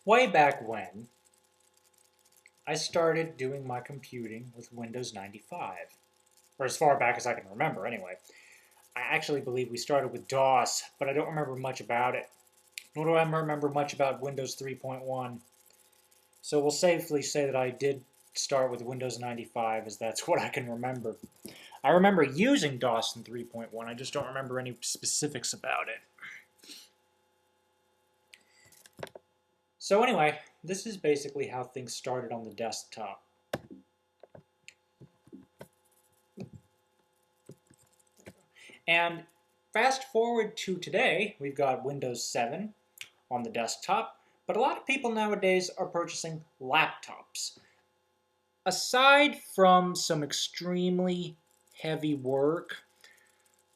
Way back when, I started doing my computing with Windows 95. Or as far back as I can remember, anyway. I actually believe we started with DOS, but I don't remember much about it. Nor do I remember much about Windows 3.1. So we'll safely say that I did start with Windows 95, as that's what I can remember. I remember using DOS in 3.1, I just don't remember any specifics about it. So anyway, this is basically how things started on the desktop. And fast forward to today, we've got Windows 7 on the desktop, but a lot of people nowadays are purchasing laptops. Aside from some extremely heavy work,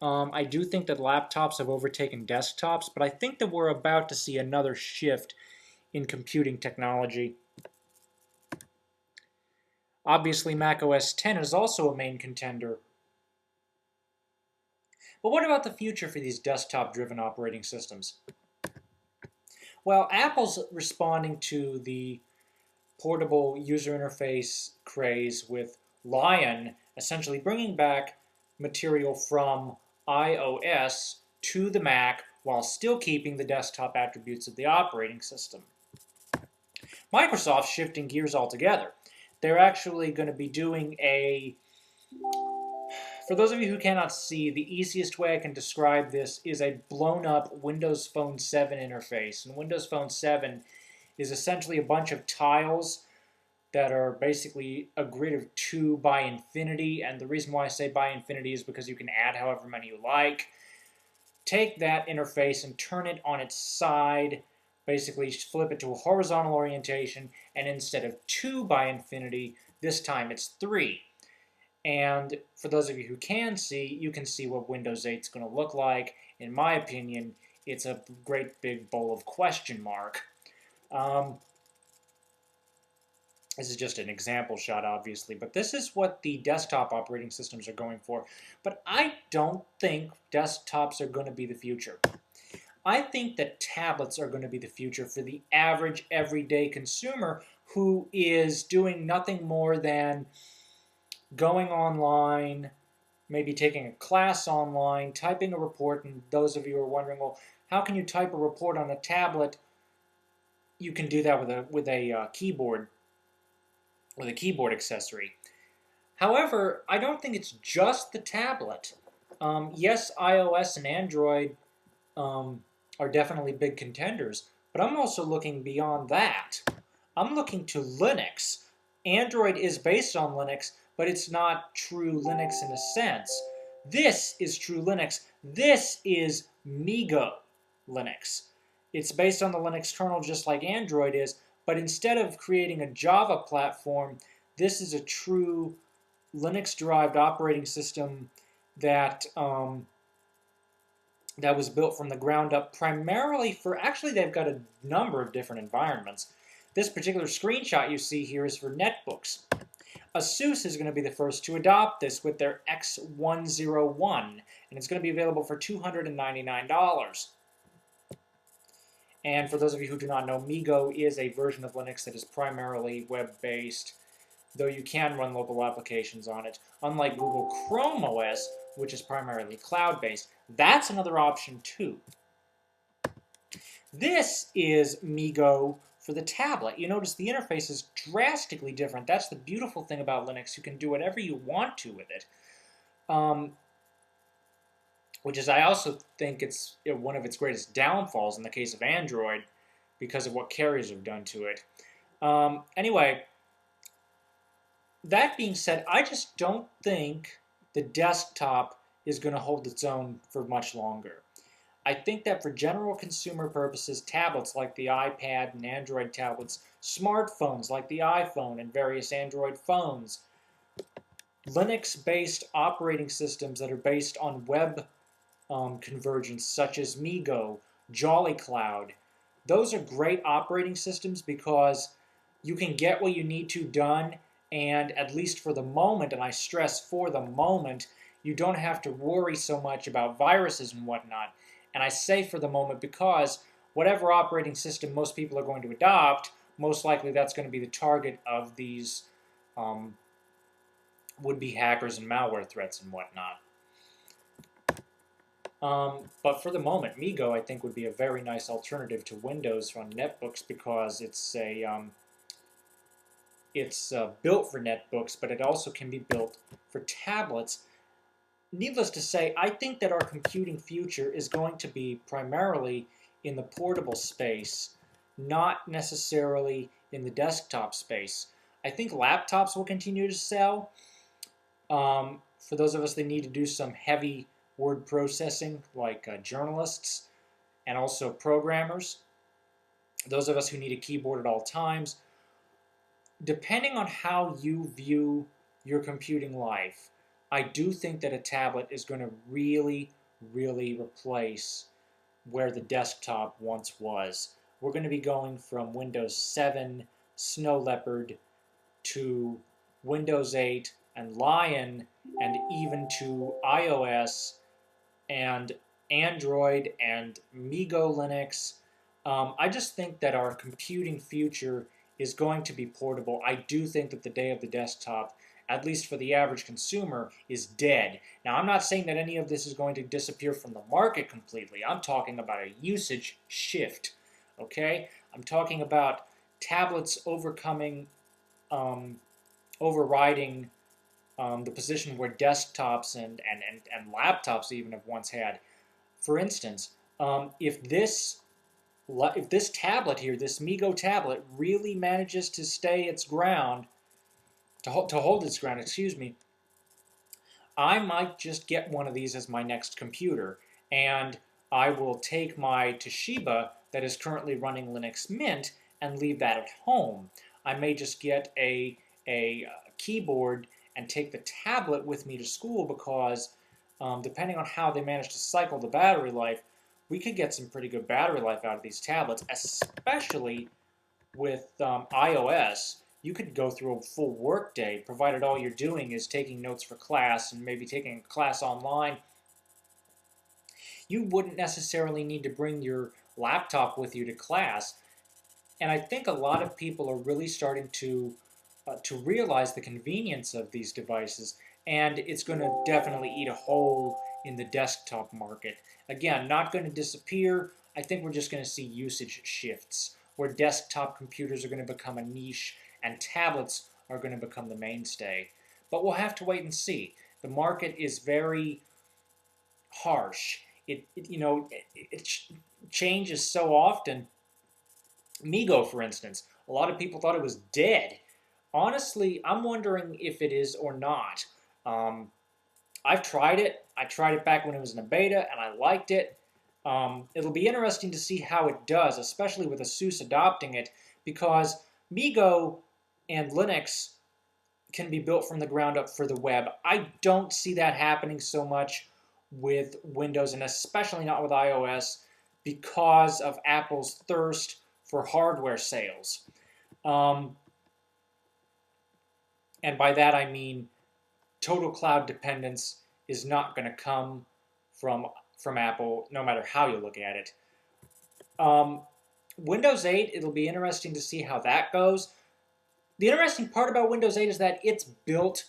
I do think that laptops have overtaken desktops, but I think that we're about to see another shift in computing technology. Obviously, Mac OS X is also a main contender. But what about the future for these desktop-driven operating systems? Well, Apple's responding to the portable user interface craze with Lion, essentially bringing back material from iOS to the Mac while still keeping the desktop attributes of the operating system. Microsoft's shifting gears altogether. They're actually going to be doing a... For those of you who cannot see, the easiest way I can describe this is a blown-up Windows Phone 7 interface. And Windows Phone 7 is essentially a bunch of tiles that are basically a grid of 2 by infinity. And the reason why I say by infinity is because you can add however many you like. Take that interface and turn it on its side, basically flip it to a horizontal orientation, and instead of 2 by infinity, this time it's 3. And for those of you who can see, you can see what Windows 8 is going to look like. In my opinion, it's a great big bowl of question mark. This is just an example shot, obviously, but this is what the desktop operating systems are going for. But I don't think desktops are going to be the future. I think that tablets are going to be the future for the average, everyday consumer who is doing nothing more than going online, maybe taking a class online, typing a report, and those of you who are wondering, well, how can you type a report on a tablet? You can do that with a keyboard accessory. However, I don't think it's just the tablet. Yes, iOS and Android are definitely big contenders, but I'm also looking beyond that. I'm looking to Linux. Android is based on Linux, but it's not true Linux in a sense. This is true Linux. This is MeeGo Linux. It's based on the Linux kernel just like Android is, but instead of creating a Java platform, this is a true Linux-derived operating system that that was built from the ground up primarily for, actually they've got a number of different environments. This particular screenshot you see here is for netbooks. ASUS is going to be the first to adopt this with their X101, and it's going to be available for $299. And for those of you who do not know, MeeGo is a version of Linux that is primarily web-based, though you can run local applications on it, unlike Google Chrome OS, which is primarily cloud-based. That's another option too. This is MeeGo for the tablet. You notice the interface is drastically different. That's the beautiful thing about Linux. You can do whatever you want to with it. Which is, I also think it's one of its greatest downfalls in the case of Android because of what carriers have done to it. Anyway, that being said, I just don't think the desktop is going to hold its own for much longer. I think that for general consumer purposes, tablets like the iPad and Android tablets, smartphones like the iPhone and various Android phones, Linux-based operating systems that are based on web convergence such as MeeGo, Jolly Cloud, those are great operating systems because you can get what you need to done, and at least for the moment, and I stress for the moment, you don't have to worry so much about viruses and whatnot. And I say for the moment because whatever operating system most people are going to adopt, most likely that's going to be the target of these um, would-be hackers and malware threats and whatnot. But for the moment, MeeGo I think would be a very nice alternative to Windows on netbooks because it's built for netbooks, but it also can be built for tablets. Needless to say, I think that our computing future is going to be primarily in the portable space, not necessarily in the desktop space. I think laptops will continue to sell. For those of us that need to do some heavy word processing, like journalists and also programmers, those of us who need a keyboard at all times, depending on how you view your computing life, I do think that a tablet is going to really, really replace where the desktop once was. We're going to be going from Windows 7 Snow Leopard to Windows 8 and Lion, and even to iOS and Android and MeeGo Linux. I just think that our computing future is going to be portable. I do think that the day of the desktop, at least for the average consumer, is dead. Now, I'm not saying that any of this is going to disappear from the market completely. I'm talking about a usage shift, okay? I'm talking about tablets overriding the position where desktops and laptops even have once had. For instance, if this tablet here, this MeeGo tablet, really manages to stay its ground, to hold its ground, excuse me, I might just get one of these as my next computer, and I will take my Toshiba that is currently running Linux Mint and leave that at home. I may just get a keyboard and take the tablet with me to school because depending on how they manage to cycle the battery life, we could get some pretty good battery life out of these tablets, especially with iOS. You could go through a full workday, provided all you're doing is taking notes for class and maybe taking a class online. You wouldn't necessarily need to bring your laptop with you to class. And I think a lot of people are really starting to realize the convenience of these devices, and it's going to definitely eat a hole in the desktop market. Again, not going to disappear. I think we're just going to see usage shifts, where desktop computers are going to become a niche and tablets are going to become the mainstay. But we'll have to wait and see. The market is very harsh. It changes so often. MeeGo, for instance, a lot of people thought it was dead. Honestly, I'm wondering if it is or not. I've tried it. I tried it back when it was in a beta, and I liked it. It'll be interesting to see how it does, especially with ASUS adopting it, because MeeGo and Linux can be built from the ground up for the web. I don't see that happening so much with Windows, and especially not with iOS, because of Apple's thirst for hardware sales. And by that I mean total cloud dependence is not going to come from Apple, no matter how you look at it. Windows 8, it'll be interesting to see how that goes. The interesting part about Windows 8 is that it's built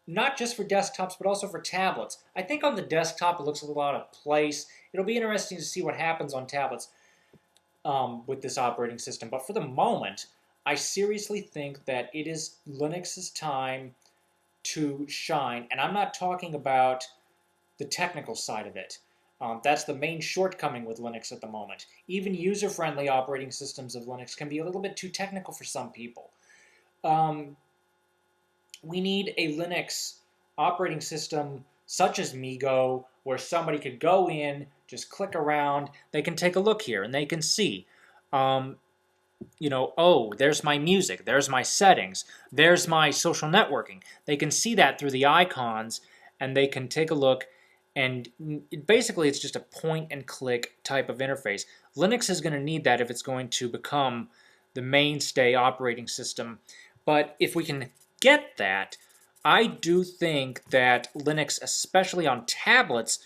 not just for desktops, but also for tablets. I think on the desktop it looks a little out of place. It'll be interesting to see what happens on tablets with this operating system. But for the moment, I seriously think that it is Linux's time to shine. And I'm not talking about the technical side of it. That's the main shortcoming with Linux at the moment. Even user-friendly operating systems of Linux can be a little bit too technical for some people. We need a Linux operating system such as MeeGo, where somebody could go in, just click around, they can take a look here, and they can see, oh, there's my music, there's my settings, there's my social networking. They can see that through the icons, and they can take a look, and basically it's just a point-and-click type of interface. Linux is going to need that if it's going to become the mainstay operating system. But if we can get that, I do think that Linux, especially on tablets,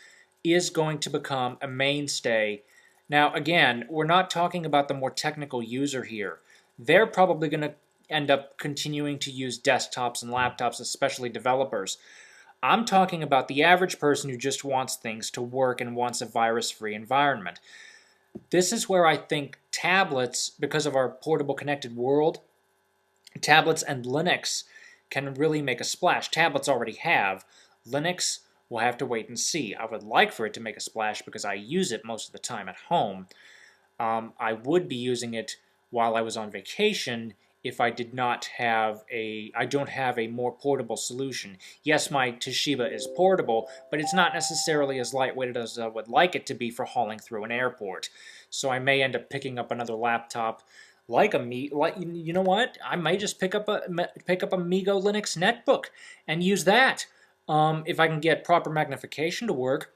is going to become a mainstay. Now, again, we're not talking about the more technical user here. They're probably going to end up continuing to use desktops and laptops, especially developers. I'm talking about the average person who just wants things to work and wants a virus-free environment. This is where I think tablets, because of our portable connected world, tablets and Linux can really make a splash. Tablets already have. Linux will have to wait and see. I would like for it to make a splash because I use it most of the time at home. I would be using it while I was on vacation if I did not have I don't have a more portable solution. Yes, my Toshiba is portable, but it's not necessarily as lightweight as I would like it to be for hauling through an airport. So I may end up picking up another laptop like you know what? I may just pick up a MeeGo Linux netbook and use that if I can get proper magnification to work.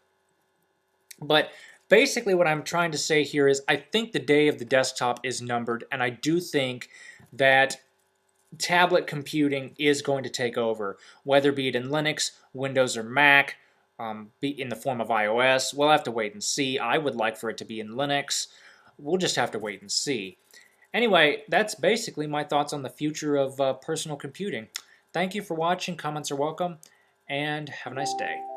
But basically what I'm trying to say here is I think the day of the desktop is numbered, and I do think that tablet computing is going to take over, whether be it in Linux, Windows, or Mac, be in the form of iOS. We'll have to wait and see. I would like for it to be in Linux. We'll just have to wait and see. Anyway, that's basically my thoughts on the future of personal computing. Thank you for watching. Comments are welcome, and have a nice day.